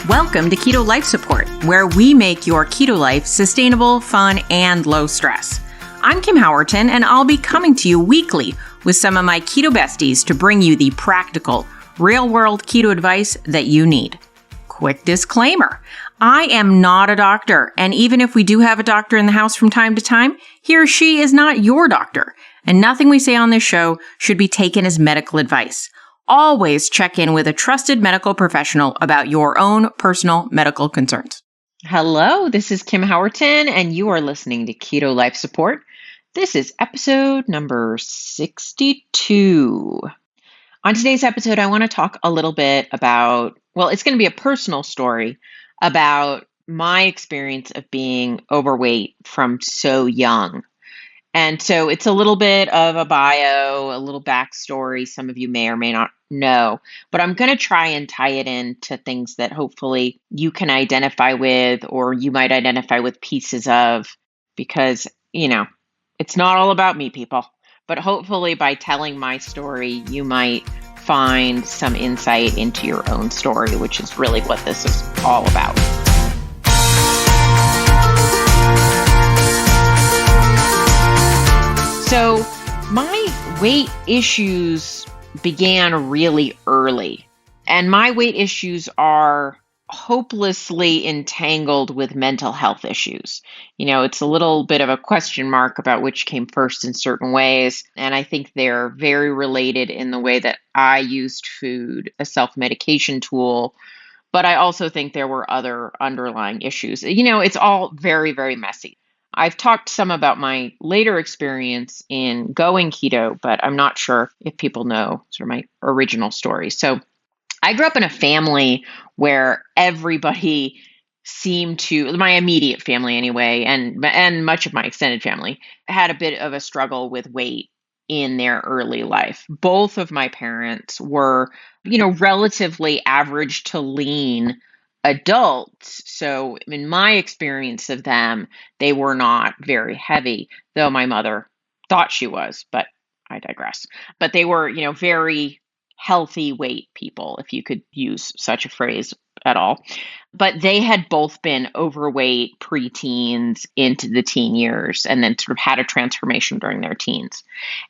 Welcome to Keto Life Support, where we make your keto life sustainable, fun, and low stress. I'm Kim Howerton, and I'll be coming to you weekly with some of my keto besties to bring you the practical, real-world keto advice that you need. Quick disclaimer, I am not a doctor, and even if we do have a doctor in the house from time to time, he or she is not your doctor, and nothing we say on this show should be taken as medical advice. Always check in with a trusted medical professional about your own personal medical concerns. Hello, this is Kim Howerton, and you are listening to Keto Life Support. This is episode number 62. On today's episode, I want to talk a little bit about, it's going to be a personal story about my experience of being overweight from so young. And so it's a little bit of a bio, a little backstory some of you may or may not know, but I'm going to try and tie it into things that hopefully you can identify with, or you might identify with pieces of, because, it's not all about me, people. But hopefully by telling my story, you might find some insight into your own story, which is really what this is all about. So my weight issues began really early, and my weight issues are hopelessly entangled with mental health issues. It's a little bit of a question mark about which came first in certain ways, and I think they're very related in the way that I used food, a self-medication tool, but I also think there were other underlying issues. It's all very, very messy. I've talked some about my later experience in going keto, but I'm not sure if people know sort of my original story. So I grew up in a family where everybody seemed to, my immediate family anyway, and much of my extended family had a bit of a struggle with weight in their early life. Both of my parents were, relatively average to lean adults. So in my experience of them, they were not very heavy, though my mother thought she was, but I digress. But they were, very healthy weight people, if you could use such a phrase at all. But they had both been overweight preteens into the teen years, and then sort of had a transformation during their teens.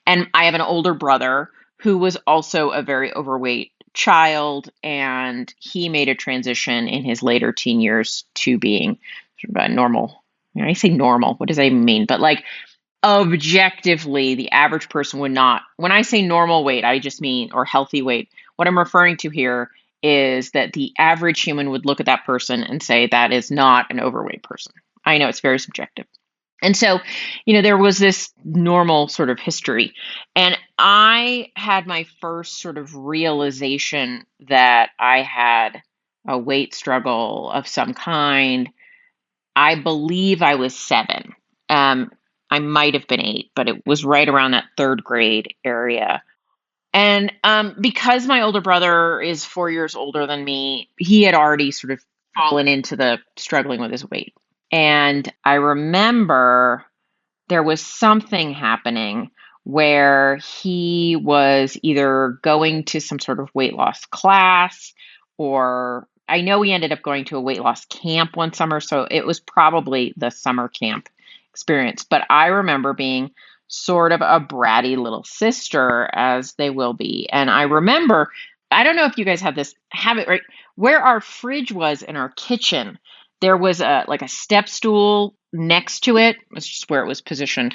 And I have an older brother who was also a very overweight child, and he made a transition in his later teen years to being sort of a normal. I say normal, what does that even mean? But objectively, the average person would not, when I say normal weight, I just mean, or healthy weight, what I'm referring to here is that the average human would look at that person and say that is not an overweight person. I know it's very subjective. And so, there was this normal sort of history. And I had my first sort of realization that I had a weight struggle of some kind. I believe I was 7. I might have been 8, but it was right around that 3rd grade area. And because my older brother is 4 years older than me, he had already sort of fallen into the struggling with his weight. And I remember there was something happening where he was either going to some sort of weight loss class, or I know he ended up going to a weight loss camp one summer. So it was probably the summer camp experience. But I remember being sort of a bratty little sister, as they will be. And I remember, I don't know if you guys have this habit, right? Where our fridge was in our kitchen, there was a step stool next to it. It's just where it was positioned.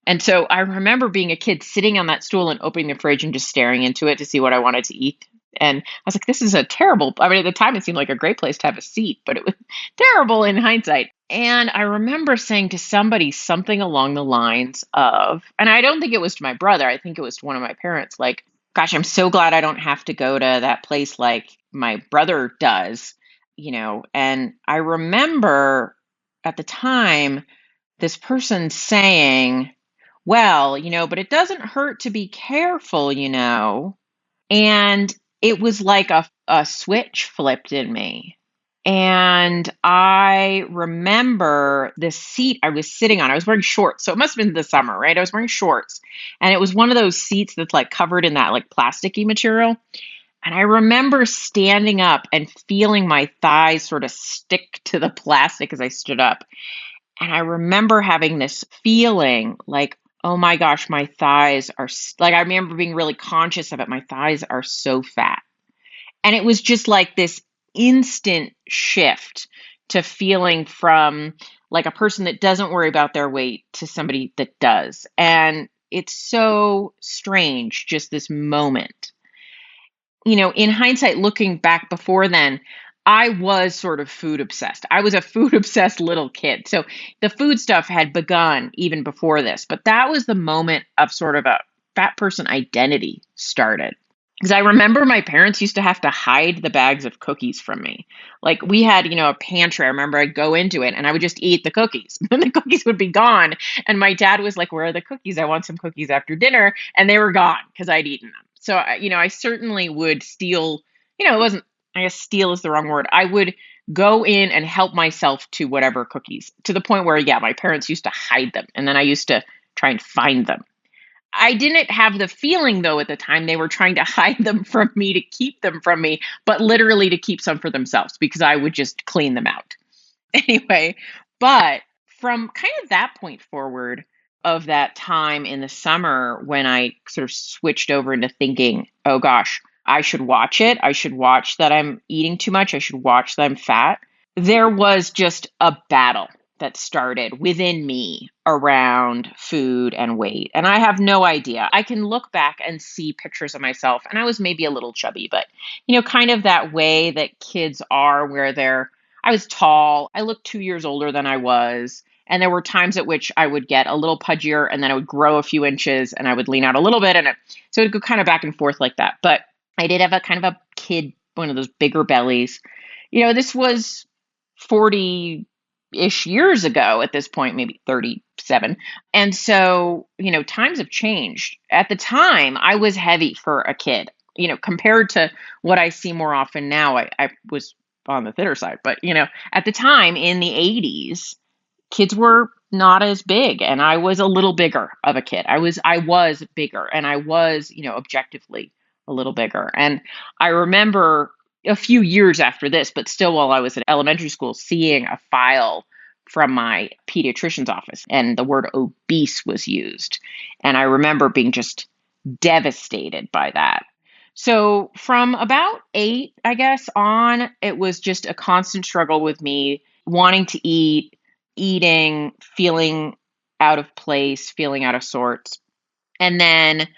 And so I remember being a kid sitting on that stool and opening the fridge and just staring into it to see what I wanted to eat. And I was like, this is a terrible, at the time it seemed like a great place to have a seat, but it was terrible in hindsight. And I remember saying to somebody something along the lines of, and I don't think it was to my brother, I think it was to one of my parents, like, gosh, I'm so glad I don't have to go to that place like my brother does. And I remember at the time, this person saying, well, but it doesn't hurt to be careful, and it was like a switch flipped in me. And I remember the seat I was sitting on. I was wearing shorts. So it must have been the summer, right? I was wearing shorts. And it was one of those seats that's like covered in that like plasticky material. And I remember standing up and feeling my thighs sort of stick to the plastic as I stood up. And I remember having this feeling like, oh my gosh, my thighs are like, I remember being really conscious of it. My thighs are so fat. And it was just like this instant shift to feeling from like a person that doesn't worry about their weight to somebody that does. And it's so strange, just this moment. In hindsight, looking back before then, I was sort of food obsessed. I was a food obsessed little kid. So the food stuff had begun even before this, but that was the moment of sort of a fat person identity started. Because I remember my parents used to have to hide the bags of cookies from me. Like we had, a pantry. I remember I'd go into it and I would just eat the cookies. And the cookies would be gone. And my dad was like, "Where are the cookies? I want some cookies after dinner." And they were gone because I'd eaten them. So, I certainly would steal, it wasn't, I guess steal is the wrong word. I would go in and help myself to whatever cookies to the point where, yeah, my parents used to hide them. And then I used to try and find them. I didn't have the feeling, though, at the time they were trying to hide them from me to keep them from me, but literally to keep some for themselves because I would just clean them out. Anyway, but from kind of that point forward of that time in the summer when I sort of switched over into thinking, oh gosh, I should watch it. I should watch that I'm eating too much. I should watch that I'm fat. There was just a battle that started within me around food and weight. And I have no idea. I can look back and see pictures of myself, and I was maybe a little chubby, but, kind of that way that kids are where I was tall. I looked 2 years older than I was. And there were times at which I would get a little pudgier and then I would grow a few inches and I would lean out a little bit. So it would go kind of back and forth like that. But I did have a kind of a kid, one of those bigger bellies. This was 40-ish years ago at this point, maybe 37. And so, times have changed. At the time, I was heavy for a kid, compared to what I see more often now. I was on the thinner side, but, at the time in the 80s, kids were not as big and I was a little bigger of a kid. I was bigger and I was, objectively a little bigger. And I remember a few years after this, but still while I was in elementary school, seeing a file from my pediatrician's office and the word obese was used. And I remember being just devastated by that. So from about 8, I guess, on, it was just a constant struggle with me wanting to eat, eating, feeling out of place, feeling out of sorts. And then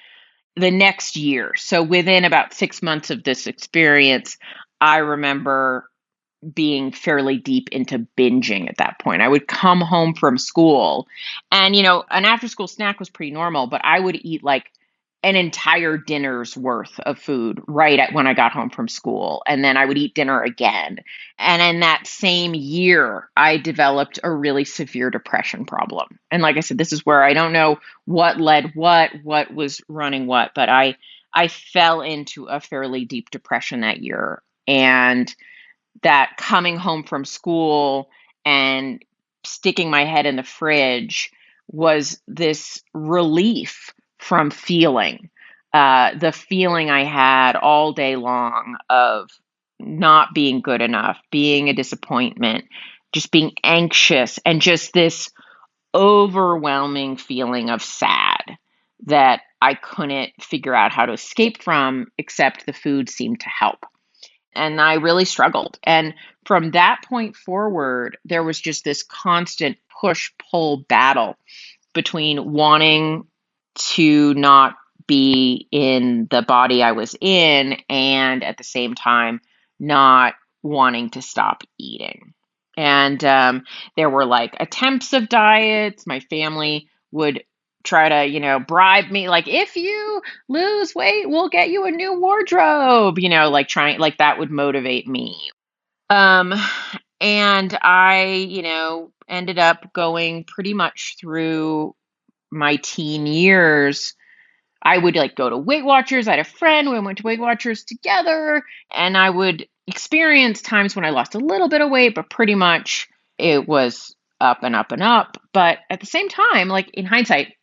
the next year, so within about 6 months of this experience, I remember being fairly deep into binging at that point. I would come home from school and, an after school snack was pretty normal, but I would eat like an entire dinner's worth of food right at when I got home from school. And then I would eat dinner again. And in that same year, I developed a really severe depression problem. And like I said, this is where I don't know what led what was running what, but I fell into a fairly deep depression that year. And that coming home from school and sticking my head in the fridge was this relief from feeling the feeling I had all day long of not being good enough, being a disappointment, just being anxious, and just this overwhelming feeling of sad that I couldn't figure out how to escape from, except the food seemed to help. And I really struggled. And from that point forward, there was just this constant push pull battle between wanting to not be in the body I was in and at the same time not wanting to stop eating. And there were like attempts of diets. My family would try to, bribe me, like, if you lose weight, we'll get you a new wardrobe, like trying, like that would motivate me. Um, and I, ended up going pretty much through my teen years. I would like go to Weight Watchers. I had a friend. We went to Weight Watchers together, and I would experience times when I lost a little bit of weight, but pretty much it was up and up and up. But at the same time, like in hindsight,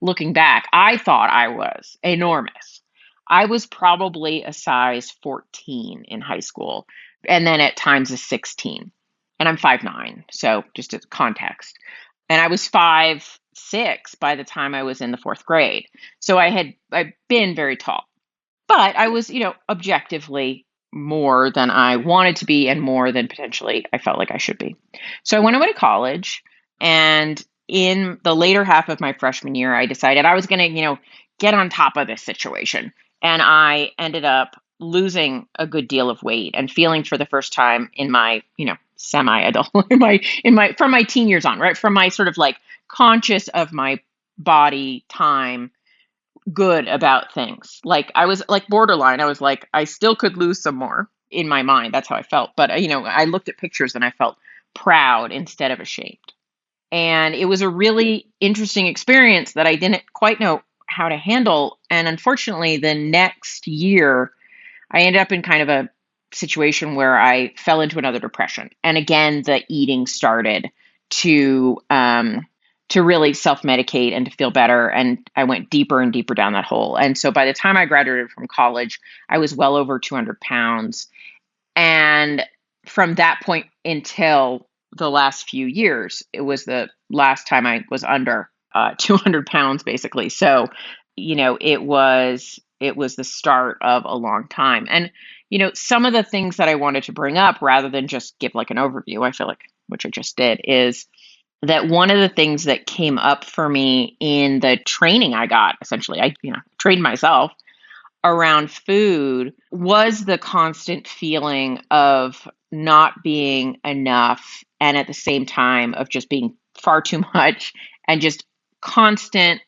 looking back, I thought I was enormous. I was probably a size 14 in high school, and then at times a 16. And I'm 5'9", so just as context. And I was 5'6" by the time I was in the fourth grade. So I've been very tall. But I was, objectively more than I wanted to be and more than potentially I felt like I should be. So I went away to college, and in the later half of my freshman year, I decided I was going to, get on top of this situation. And I ended up losing a good deal of weight and feeling for the first time in my, semi-adult, from my teen years on, right? From my sort of like conscious of my body time, good about things. Like I was like borderline. I was like, I still could lose some more in my mind. That's how I felt. But, I looked at pictures and I felt proud instead of ashamed. And it was a really interesting experience that I didn't quite know how to handle. And unfortunately, the next year, I ended up in kind of a situation where I fell into another depression. And again, the eating started to really self-medicate and to feel better. And I went deeper and deeper down that hole. And so by the time I graduated from college, I was well over 200 pounds. And from that point until the last few years, it was the last time I was under 200 pounds, basically. So, it was the start of a long time. And, some of the things that I wanted to bring up rather than just give like an overview, I feel like, which I just did, is that one of the things that came up for me in the training I got, essentially, I, trained myself around food, was the constant feeling of not being enough, and at the same time of just being far too much, and just constant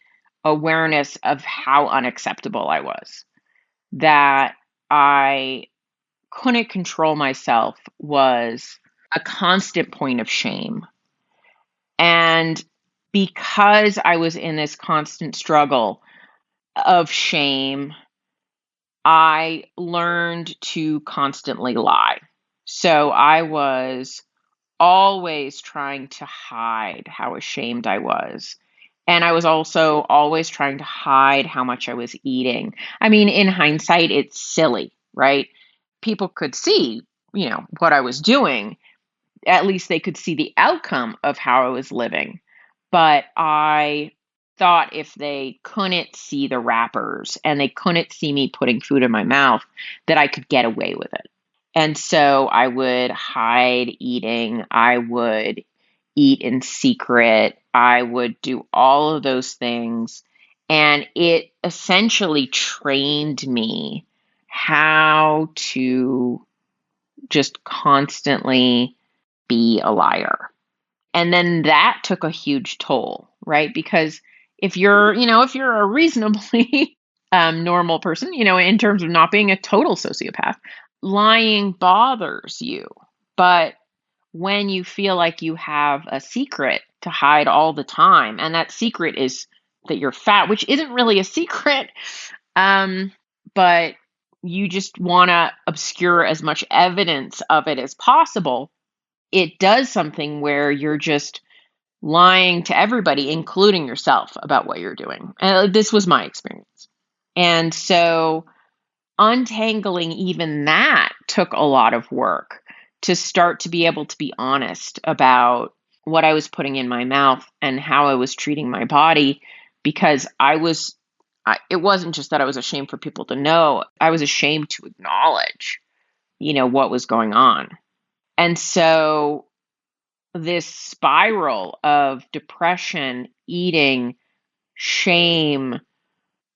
awareness of how unacceptable I was. That I couldn't control myself was a constant point of shame. And because I was in this constant struggle of shame, I learned to constantly lie. So I was always trying to hide how ashamed I was. And I was also always trying to hide how much I was eating. I mean, in hindsight, it's silly, right? People could see, what I was doing. At least they could see the outcome of how I was living. But I thought if they couldn't see the wrappers and they couldn't see me putting food in my mouth, that I could get away with it. And so I would hide eating. I would eat in secret. I would do all of those things. And it essentially trained me how to just constantly be a liar. And then that took a huge toll, right? Because if you're a reasonably normal person, in terms of not being a total sociopath, lying bothers you. But when you feel like you have a secret to hide all the time, and that secret is that you're fat, which isn't really a secret, but you just want to obscure as much evidence of it as possible, it does something where you're just lying to everybody, including yourself, about what you're doing. And this was my experience. And so untangling even that took a lot of work to start to be able to be honest about what I was putting in my mouth and how I was treating my body, because it wasn't just that I was ashamed for people to know, I was ashamed to acknowledge, what was going on. And so this spiral of depression, eating, shame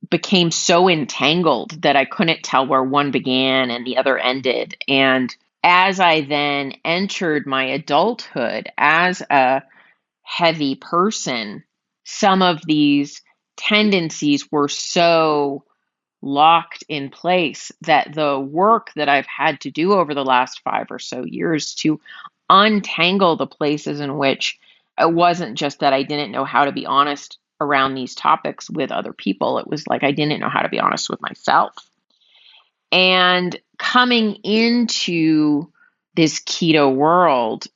became so entangled that I couldn't tell where one began and the other ended. And as I then entered my adulthood as a heavy person, some of these tendencies were so locked in place that the work that I've had to do over the last 5 or so years to untangle the places in which it wasn't just that I didn't know how to be honest around these topics with other people. It was like I didn't know how to be honest with myself. And coming into this keto world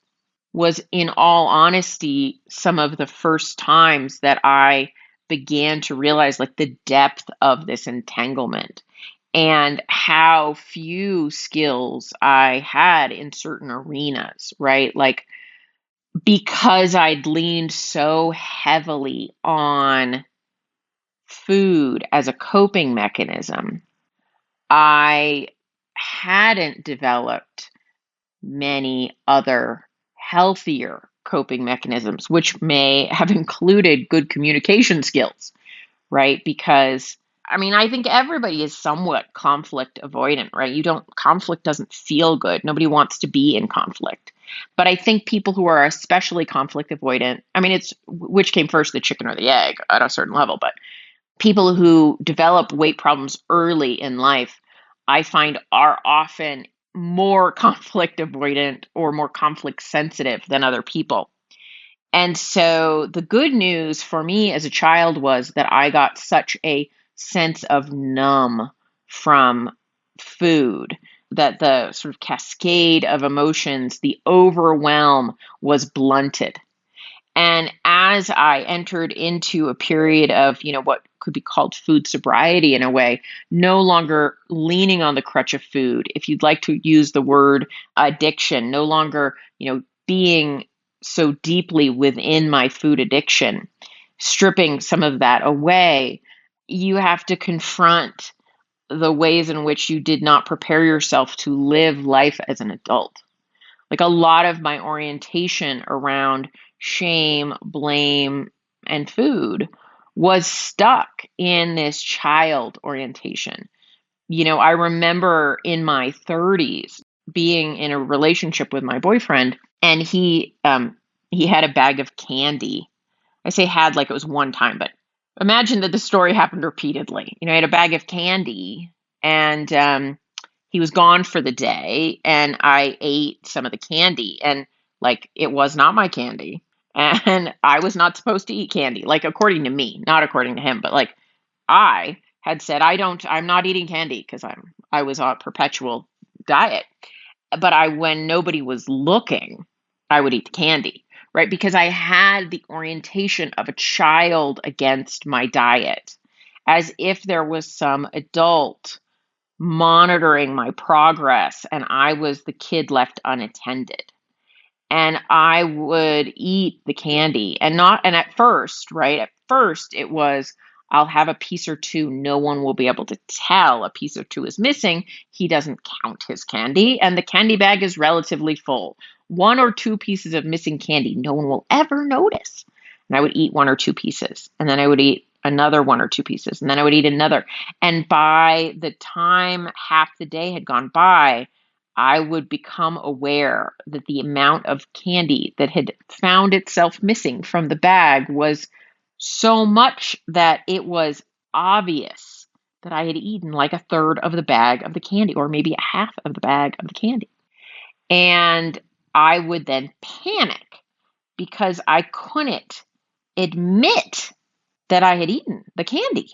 was, in all honesty, some of the first times that I began to realize like the depth of this entanglement. and how few skills I had in certain arenas, right? Like, because I'd leaned so heavily on food as a coping mechanism, I hadn't developed many other healthier coping mechanisms, which may have included good communication skills, right? Because I mean, I think everybody is somewhat conflict avoidant, right? Conflict doesn't feel good. Nobody wants to be in conflict. But I think people who are especially conflict avoidant, I mean, it's which came first, the chicken or the egg at a certain level, but people who develop weight problems early in life, I find are often more conflict avoidant or more conflict sensitive than other people. And so the good news for me as a child was that I got such a sense of numb from food, that the sort of cascade of emotions, the overwhelm was blunted. And as I entered into a period of, what could be called food sobriety in a way, no longer leaning on the crutch of food, if you'd like to use the word addiction, no longer, being so deeply within my food addiction, stripping some of that away, you have to confront the ways in which you did not prepare yourself to live life as an adult. Like, a lot of my orientation around shame, blame, and food was stuck in this child orientation. I remember in my 30s being in a relationship with my boyfriend, and he had a bag of candy. I say had like it was one time, but imagine that the story happened repeatedly. He had a bag of candy, and he was gone for the day, and I ate some of the candy, and like it was not my candy, and I was not supposed to eat candy, like according to me, not according to him, but like I had said I'm not eating candy because I was on a perpetual diet. But when nobody was looking, I would eat the candy, right? Because I had the orientation of a child against my diet, as if there was some adult monitoring my progress and I was the kid left unattended. And I would eat the candy and at first, right? At first it was, I'll have a piece or two. No one will be able to tell a piece or two is missing. He doesn't count his candy, and the candy bag is relatively full. One or two pieces of missing candy, no one will ever notice. And I would eat one or two pieces, and then I would eat another one or two pieces, and then I would eat another. And by the time half the day had gone by, I would become aware that the amount of candy that had found itself missing from the bag was so much that it was obvious that I had eaten like a third of the bag of the candy, or maybe a half of the bag of the candy. And I would then panic because I couldn't admit that I had eaten the candy.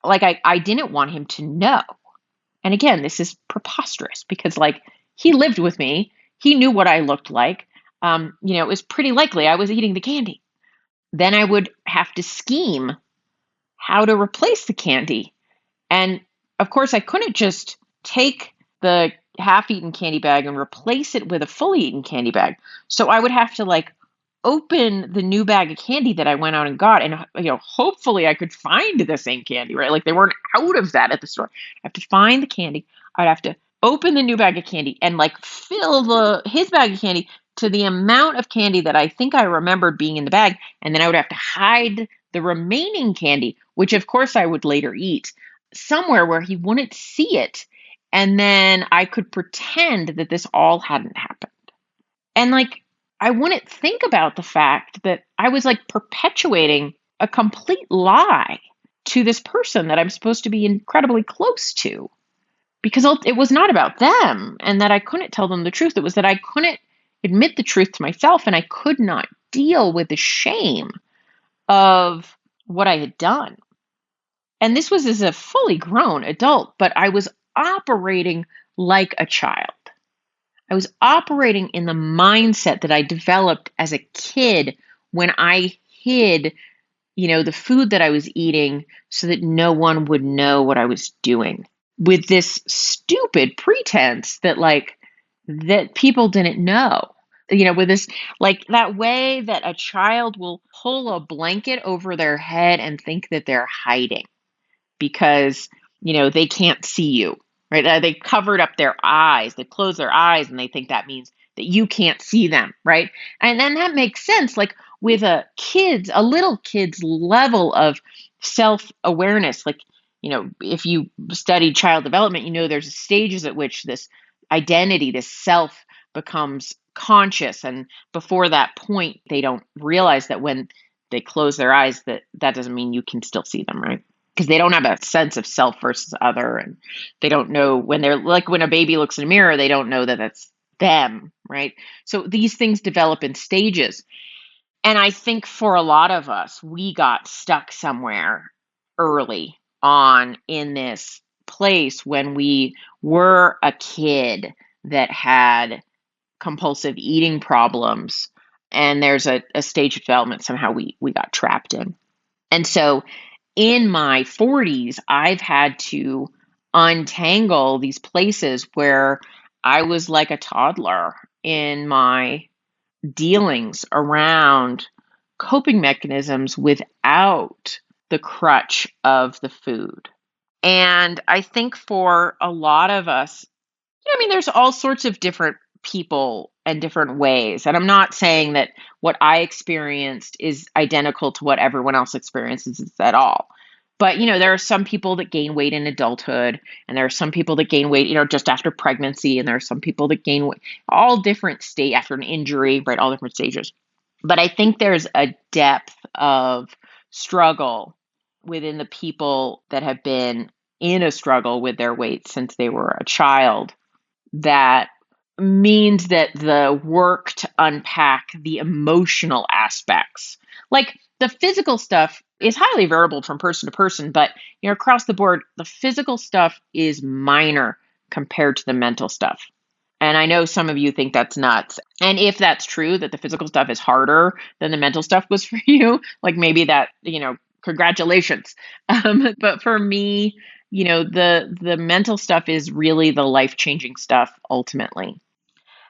Like I didn't want him to know. And again, this is preposterous because like he lived with me. He knew what I looked like. It was pretty likely I was eating the candy. Then I would have to scheme how to replace the candy. And of course, I couldn't just take the half-eaten candy bag and replace it with a fully eaten candy bag. So I would have to like open the new bag of candy that I went out and got, and hopefully I could find the same candy, right? Like they weren't out of that at the store. I have to find the candy. I'd have to open the new bag of candy and like fill his bag of candy to the amount of candy that I think I remembered being in the bag, and then I would have to hide the remaining candy, which of course I would later eat, somewhere where he wouldn't see it, and then I could pretend that this all hadn't happened. And like I wouldn't think about the fact that I was like perpetuating a complete lie to this person that I'm supposed to be incredibly close to, because it was not about them and that I couldn't tell them the truth. It was that I couldn't admit the truth to myself, and I could not deal with the shame of what I had done. And this was as a fully grown adult, but I was operating like a child. I was operating in the mindset that I developed as a kid when I hid, the food that I was eating so that no one would know what I was doing. with this stupid pretense that that people didn't know. With this, like that way that a child will pull a blanket over their head and think that they're hiding because, they can't see you, right? They covered up their eyes, they close their eyes, and they think that means that you can't see them, right? And then that makes sense. Like with a little kid's level of self-awareness, if you studied child development, there's stages at which this identity, this self becomes conscious. And before that point, they don't realize that when they close their eyes, that doesn't mean you can still see them, right? Because they don't have a sense of self versus other. And they don't know when when a baby looks in a mirror, they don't know that that's them, right? So these things develop in stages. And I think for a lot of us, we got stuck somewhere early on in this place when we were a kid that had compulsive eating problems. And there's a stage of development somehow we got trapped in. And so in my 40s, I've had to untangle these places where I was like a toddler in my dealings around coping mechanisms without the crutch of the food. And I think for a lot of us, there's all sorts of different people and different ways. And I'm not saying that what I experienced is identical to what everyone else experiences at all. But, there are some people that gain weight in adulthood, and there are some people that gain weight, just after pregnancy, and there are some people that gain weight, all different state after an injury, right? All different stages. But I think there's a depth of struggle within the people that have been in a struggle with their weight since they were a child that means that the work to unpack the emotional aspects, like the physical stuff, is highly variable from person to person, but across the board, the physical stuff is minor compared to the mental stuff. And I know some of you think that's nuts. And if that's true, that the physical stuff is harder than the mental stuff was for you, like maybe that, congratulations. But for me, the mental stuff is really the life-changing stuff ultimately.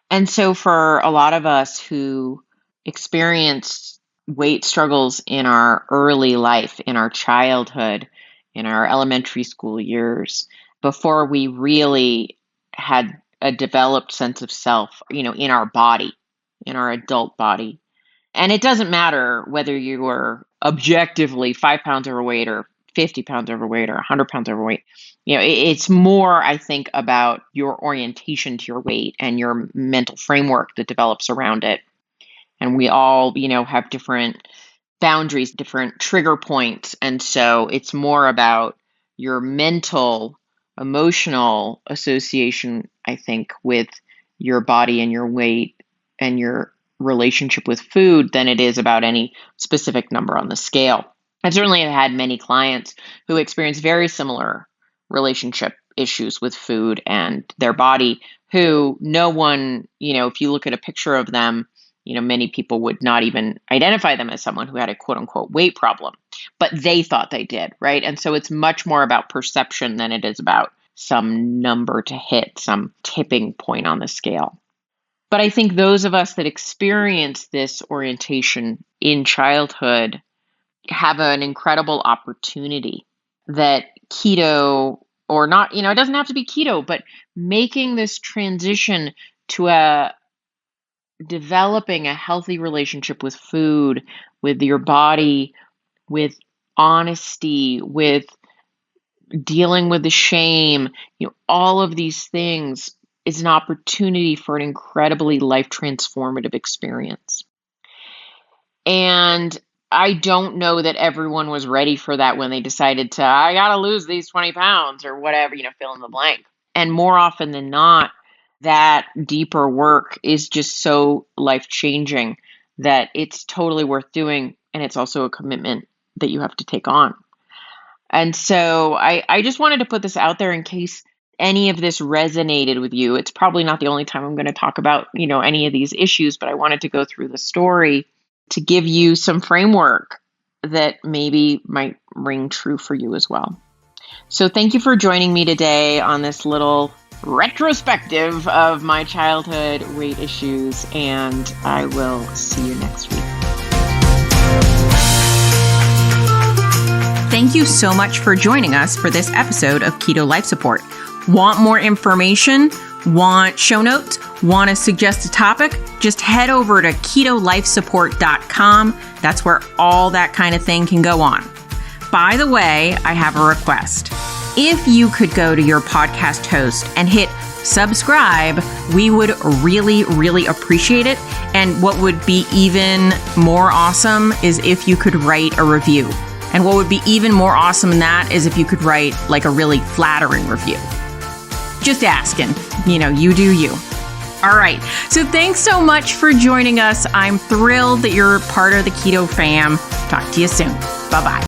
And so for a lot of us who experienced weight struggles in our early life, in our childhood, in our elementary school years, before we really had a developed sense of self, in our body, in our adult body. And it doesn't matter whether you were objectively 5 pounds overweight or 50 pounds overweight or 100 pounds overweight. It's more, I think, about your orientation to your weight and your mental framework that develops around it. And we all, have different boundaries, different trigger points. And so it's more about your mental, emotional association, I think, with your body and your weight and your relationship with food than it is about any specific number on the scale. I certainly have had many clients who experience very similar relationship issues with food and their body, who no one, if you look at a picture of them, many people would not even identify them as someone who had a quote unquote weight problem, but they thought they did, right? And so it's much more about perception than it is about some number to hit, some tipping point on the scale. But I think those of us that experience this orientation in childhood have an incredible opportunity that keto or not, it doesn't have to be keto, but making this transition to developing a healthy relationship with food, with your body, with honesty, with dealing with the shame, all of these things is an opportunity for an incredibly life transformative experience. And I don't know that everyone was ready for that when they decided I got to lose these 20 pounds or whatever, fill in the blank. And more often than not, that deeper work is just so life-changing that it's totally worth doing. And it's also a commitment that you have to take on. And so I just wanted to put this out there in case any of this resonated with you. It's probably not the only time I'm going to talk about, any of these issues, but I wanted to go through the story to give you some framework that maybe might ring true for you as well. So thank you for joining me today on this little retrospective of my childhood weight issues, and I will see you next week. Thank you so much for joining us for this episode of Keto Life Support. Want more information? Want show notes? Want to suggest a topic? Just head over to ketolifesupport.com. That's where all that kind of thing can go on. By the way, I have a request. If you could go to your podcast host and hit subscribe, we would really, really appreciate it. And what would be even more awesome is if you could write a review. And what would be even more awesome than that is if you could write like a really flattering review. Just asking, you do you. All right. So thanks so much for joining us. I'm thrilled that you're part of the Keto fam. Talk to you soon. Bye-bye.